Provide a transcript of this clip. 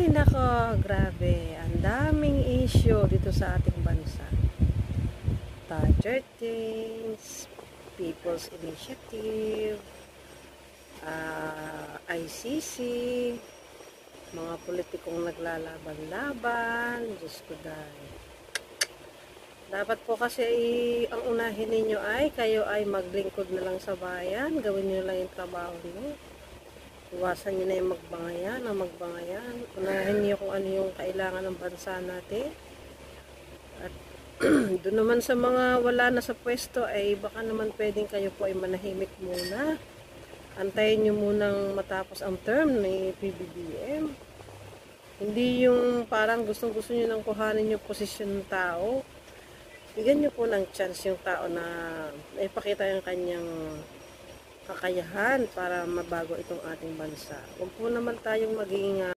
nako, grabe. Ang daming issue dito sa ating bansa. Things, People's Initiative, ICC, mga politikong naglalaban-laban. Diyos ko dahil. Dapat po kasi ang unahin ninyo ay kayo ay maglingkod na lang sa bayan. Gawin nyo lang yung trabaho nyo. Iwasan nyo na yung magbangayan. Unahin nyo kung ano yung kailangan ng bansa natin. At doon naman sa mga wala na sa pwesto ay baka naman pwedeng kayo po ay manahimik muna. Antayin nyo munang matapos ang term ni PBBM. Hindi yung parang gustong-gusto nyo nang kuhanin yung posisyon ng tao. Bigyan nyo po ng chance yung tao na ipakita yung kanyang kakayahan para mabago itong ating bansa. Huwag po naman tayong maging